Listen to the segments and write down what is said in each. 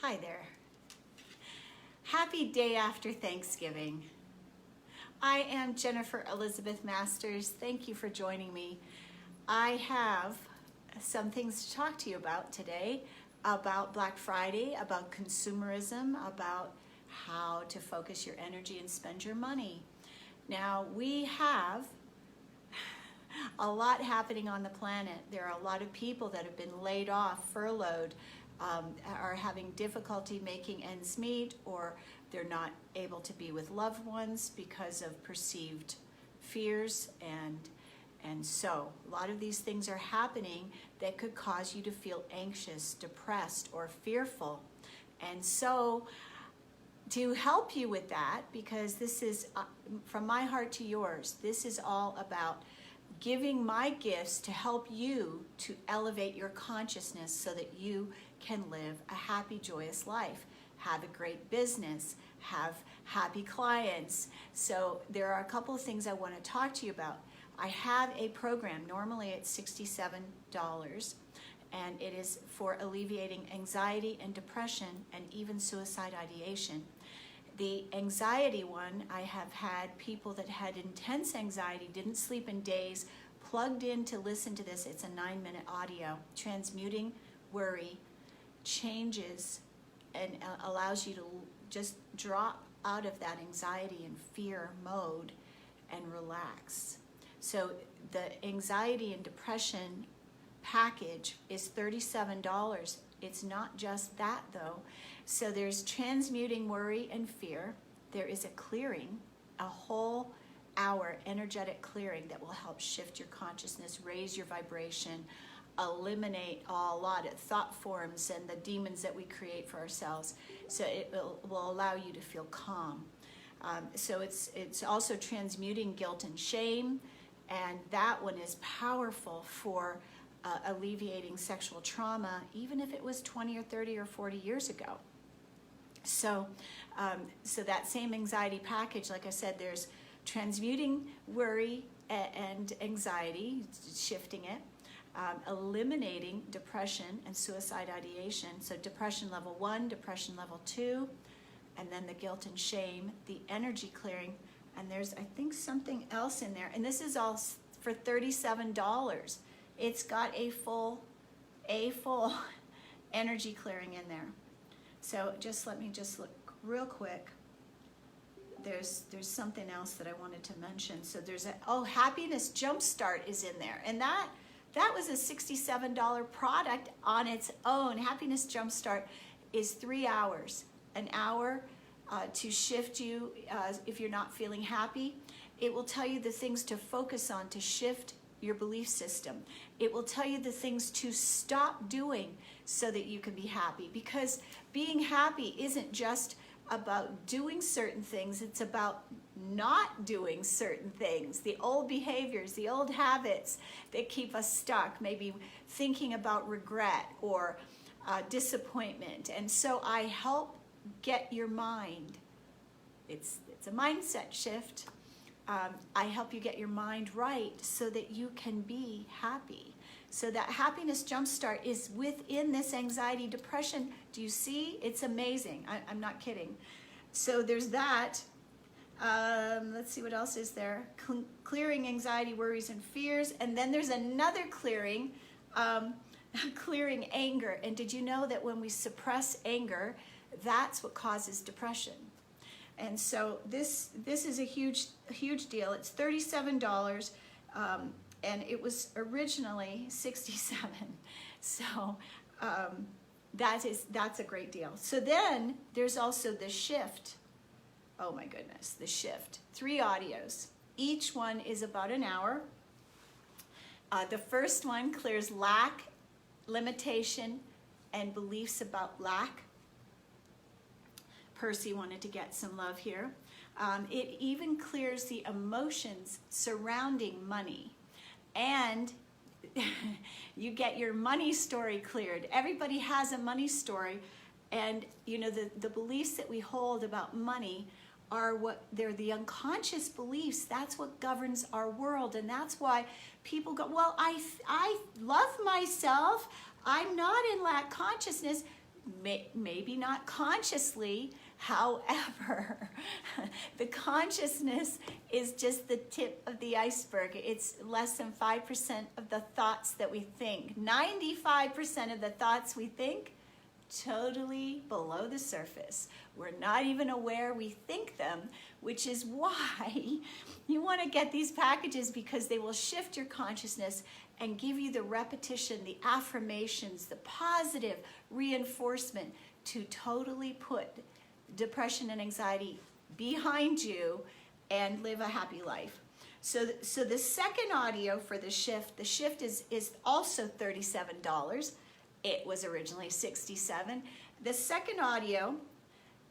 Hi there. Happy day after Thanksgiving. I am Jennifer Elizabeth Masters. Thank you for joining me. I have some things to talk to you about today, about Black Friday, about consumerism, about how to focus your energy and spend your money. Now, we have a lot happening on the planet. There are a lot of people that have been laid off, furloughed, are having difficulty making ends meet, or they're not able to be with loved ones because of perceived fears, and so a lot of these things are happening that could cause you to feel anxious, depressed, or fearful. And so to help you with that, because this is from my heart to yours, this is all about giving my gifts to help you to elevate your consciousness so that you can live a happy, joyous life, have a great business, have happy clients. So there are a couple of things I want to talk to you about. I have a program, normally it's $67, and it is for alleviating anxiety and depression and even suicide ideation. The anxiety one, I have had people that had intense anxiety, didn't sleep in days, plugged in to listen to this. It's a 9-minute audio. Transmuting worry changes and allows you to just drop out of that anxiety and fear mode and relax. So the anxiety and depression package is $37. It's not just that though. So there's transmuting worry and fear. There is a clearing, a whole hour energetic clearing that will help shift your consciousness, raise your vibration, eliminate a lot of thought forms and the demons that we create for ourselves. So it will allow you to feel calm. So it's also transmuting guilt and shame, and that one is powerful for alleviating sexual trauma, even if it was 20 or 30 or 40 years ago. So that same anxiety package, like I said, there's transmuting worry and anxiety, shifting it, eliminating depression and suicide ideation. So depression level 1, depression level 2, and then the guilt and shame, the energy clearing, and there's, I think, something else in there. And this is all for $37. It's got a full energy clearing in there. So let me look real quick. There's something else that I wanted to mention. So there's Happiness Jumpstart is in there, and that was a $67 product on its own. Happiness Jumpstart is 3 hours, an hour to shift you if you're not feeling happy. It will tell you the things to focus on to shift your belief system. It will tell you the things to stop doing so that you can be happy, because being happy isn't just about doing certain things, it's about not doing certain things, the old behaviors, the old habits that keep us stuck, maybe thinking about regret or disappointment. And so I help get your mind, it's a mindset shift. I help you get your mind right so that you can be happy. So that Happiness Jumpstart is within this anxiety, depression. Do you see? It's amazing. I'm not kidding. So there's that. Let's see what else is there. Clearing anxiety, worries, and fears. And then there's another clearing, clearing anger. And did you know that when we suppress anger, that's what causes depression? And so this is a huge deal. It's $37. And it was originally $67, so that's a great deal. So then there's also the shift. Oh my goodness, the shift. 3 audios. Each one is about an hour. The first one clears lack, limitation, and beliefs about lack. Percy wanted to get some love here. It even clears the emotions surrounding money. And you get your money story cleared. Everybody has a money story, and you know the beliefs that we hold about money are they're the unconscious beliefs. That's what governs our world, and that's why people go, well, I love myself. I'm not in lack consciousness. maybe not consciously. However, the consciousness is just the tip of the iceberg. It's less than 5% of the thoughts that we think. 95% of the thoughts we think, totally below the surface. We're not even aware we think them, which is why you want to get these packages, because they will shift your consciousness and give you the repetition, the affirmations, the positive reinforcement to totally put depression and anxiety behind you and live a happy life. So the second audio for the shift is also $37. It was originally $67. The second audio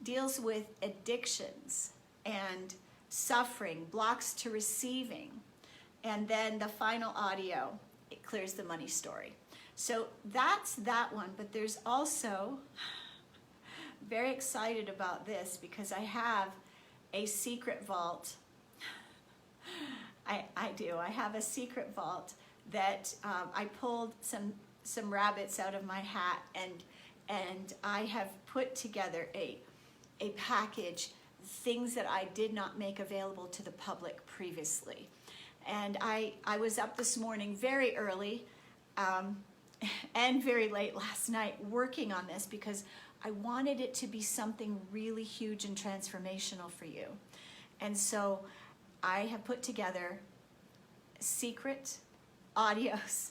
deals with addictions and suffering, blocks to receiving. And then the final audio, it clears the money story. So that's that one, but there's also, very excited about this because I have a secret vault. I do. I have a secret vault that I pulled some rabbits out of my hat, and I have put together a package, things that I did not make available to the public previously. And I was up this morning very early and very late last night working on this because I wanted it to be something really huge and transformational for you. And so I have put together secret audios,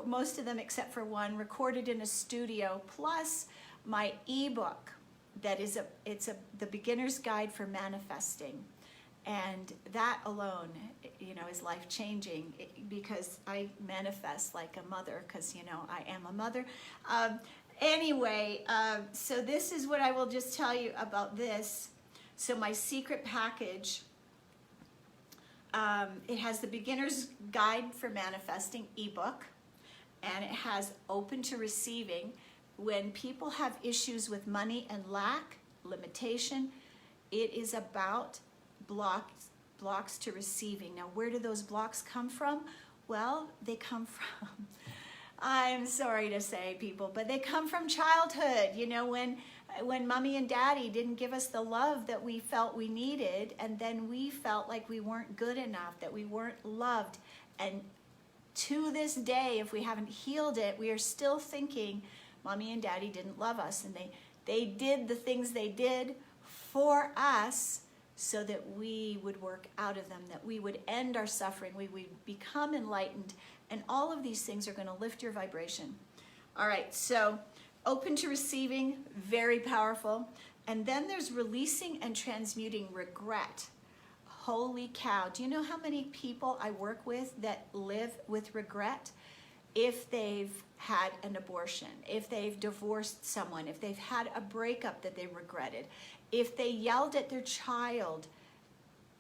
most of them except for one, recorded in a studio, plus my ebook that is the beginner's guide for manifesting. And that alone, is life-changing because I manifest like a mother, because, I am a mother. Anyway, so this is what I will just tell you about this. So my secret package, it has the beginner's guide for manifesting ebook, and it has open to receiving. When people have issues with money and lack, limitation, it is about blocks to receiving. Now, where do those blocks come from? Well, they come from, I'm sorry to say, people, but they come from childhood. When mommy and daddy didn't give us the love that we felt we needed, and then we felt like we weren't good enough, that we weren't loved. And to this day, if we haven't healed it, we are still thinking mommy and daddy didn't love us, and they did the things they did for us so that we would work out of them, that we would end our suffering, we would become enlightened, and all of these things are going to lift your vibration. All right, so open to receiving, very powerful. And then there's releasing and transmuting regret. Holy cow. Do you know how many people I work with that live with regret? If they've had an abortion, if they've divorced someone, if they've had a breakup that they regretted, if they yelled at their child,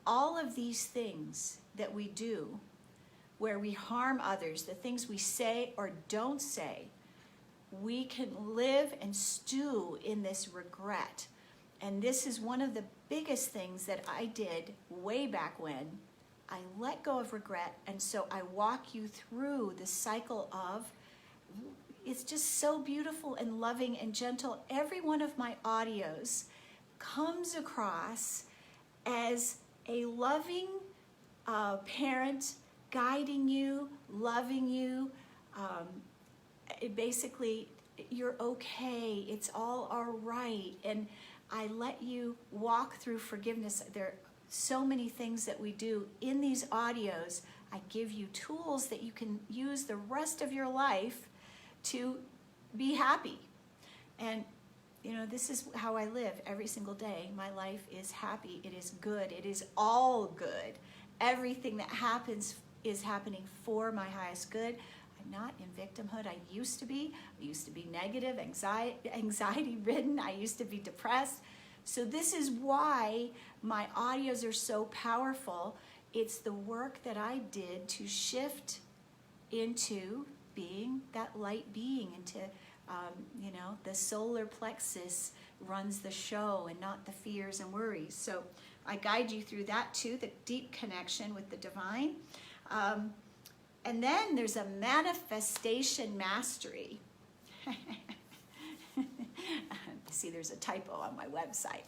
all of these things that we do where we harm others, the things we say or don't say, we can live and stew in this regret. And this is one of the biggest things that I did way back when. I let go of regret, and so I walk you through the cycle of, it's just so beautiful and loving and gentle. Every one of my audios comes across as a loving parent guiding you, loving you. Basically, you're okay. It's all right. And I let you walk through forgiveness. There are so many things that we do in these audios. I give you tools that you can use the rest of your life to be happy. And this is how I live every single day. My life is happy. It is good. It is all good. Everything that happens is happening for my highest good. I'm not in victimhood. I used to be negative, anxiety ridden. I used to be depressed. So this is why my audios are so powerful. It's the work that I did to shift into being that light being, into the solar plexus runs the show and not the fears and worries. So I guide you through that too, the deep connection with the divine. And then there's a manifestation mastery. See, there's a typo on my website.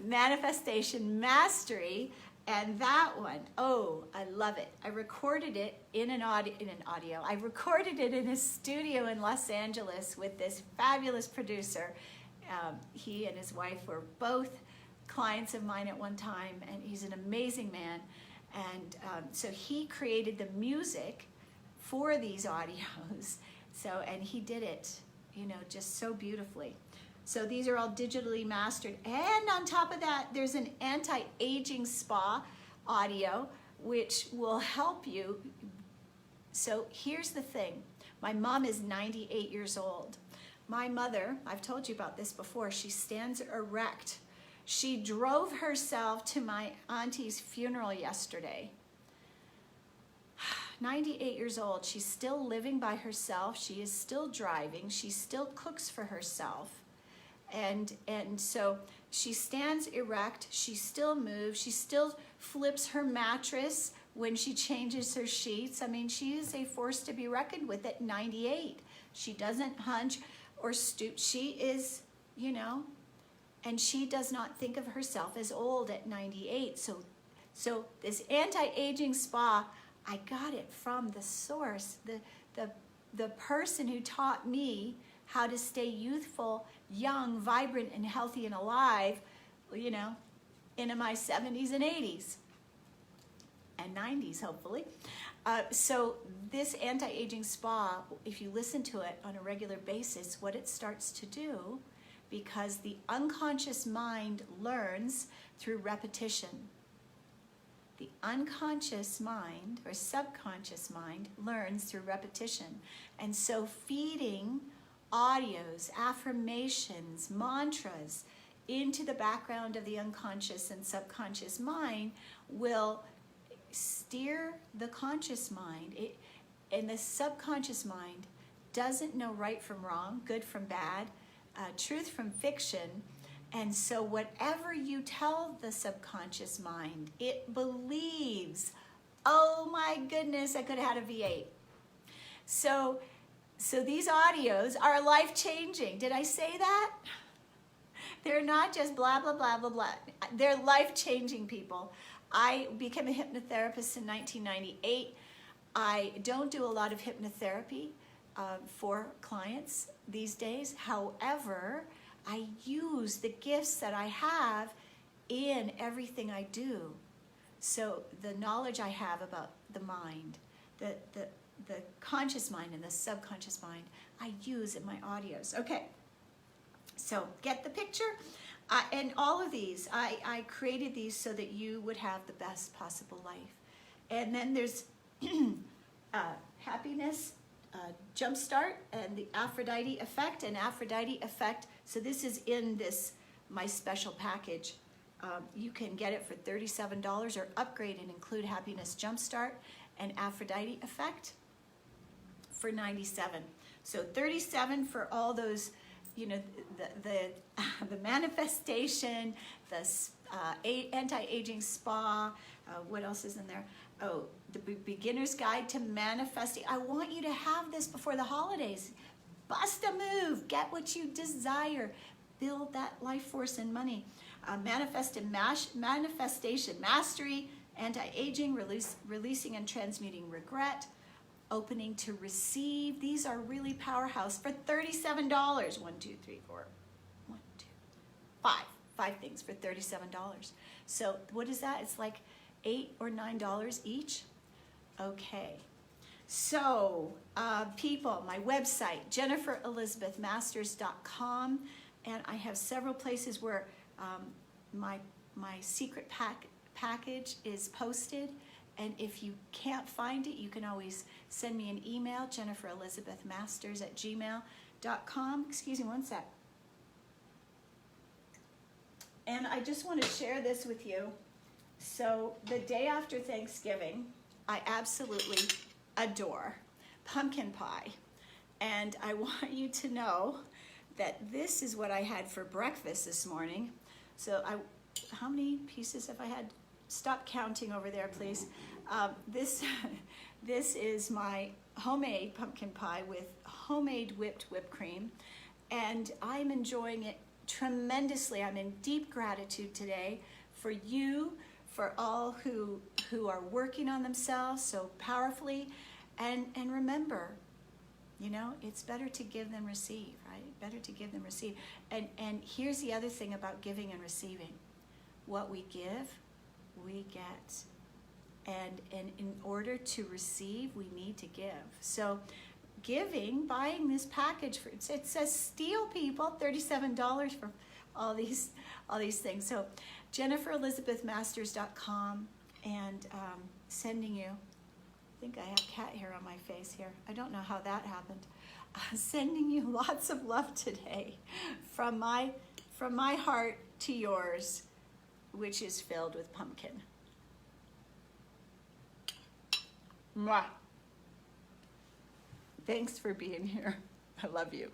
Manifestation Mastery, and that one, oh, I love it. I recorded it in an audio. I recorded it in a studio in Los Angeles with this fabulous producer. He and his wife were both clients of mine at one time, and he's an amazing man. And so he created the music for these audios. So, and he did it, you know, just so beautifully. So these are all digitally mastered. And on top of that, there's an anti-aging spa audio, which will help you. So here's the thing. My mom is 98 years old. My mother, I've told you about this before, she stands erect. She drove herself to my auntie's funeral yesterday. 98 years old, she's still living by herself. She is still driving. She still cooks for herself. And so she stands erect. She still moves. She still flips her mattress when she changes her sheets. I mean, she is a force to be reckoned with at 98. She doesn't hunch or stoop. She is, you know, and she does not think of herself as old at 98. So this anti-aging spa, I got it from the source, the person who taught me how to stay youthful, young, vibrant, and healthy and alive, you know, into my 70s and 80s and 90s, hopefully. So this anti-aging spa, if you listen to it on a regular basis, what it starts to do, because the unconscious mind learns through repetition. The unconscious mind or subconscious mind learns through repetition. And so feeding audios, affirmations, mantras into the background of the unconscious and subconscious mind will steer the conscious mind. And the subconscious mind doesn't know right from wrong, good from bad, truth from fiction. And so whatever you tell the subconscious mind, it believes. Oh my goodness, I could have had a V8. So these audios are life-changing. Did I say that? They're not just blah, blah, blah, blah, blah. They're life-changing, people. I became a hypnotherapist in 1998. I don't do a lot of hypnotherapy for clients these days. However, I use the gifts that I have in everything I do. So the knowledge I have about the mind, the conscious mind and the subconscious mind, I use in my audios. Okay, so get the picture? And all of these, I created these so that you would have the best possible life. And then there's happiness, jumpstart, and the Aphrodite effect. And Aphrodite effect, so this is in this my special package. You can get it for $37 or upgrade and include happiness jumpstart and Aphrodite effect for $97. So $37 for all those, you know, the manifestation, the anti-aging spa. What else is in there? Oh, the beginner's guide to manifesting. I want you to have this before the holidays. Bust a move. Get what you desire. Build that life force and money. Manifestation mastery, anti-aging, releasing and transmuting regret, opening to receive. These are really powerhouse for $37. 1, 2, 3, 4, 1, 2, 5. 5 things for $37. So what is that? It's like $8 or $9 each. Okay. So people, my website, jenniferelizabethmasters.com, and I have several places where my secret package is posted. And if you can't find it, you can always send me an email, jenniferelizabethmasters@gmail.com. Excuse me one sec. And I just want to share this with you. So the day after Thanksgiving, I absolutely adore pumpkin pie. And I want you to know that this is what I had for breakfast this morning. So how many pieces have I had? Stop counting over there, please. This is my homemade pumpkin pie with homemade whipped cream. And I'm enjoying it tremendously. I'm in deep gratitude today for you, for all who are working on themselves so powerfully. And remember, you know, it's better to give than receive, right? Better to give than receive. And here's the other thing about giving and receiving. What we give, we get. And in order to receive, we need to give. So giving, buying this package, for it says steal, people, $37 for all these things. So JenniferElizabethMasters.com, and sending you, I think I have cat hair on my face here. I don't know how that happened. Sending you lots of love today from my heart to yours, which is filled with pumpkin. Mwah. Thanks for being here. I love you.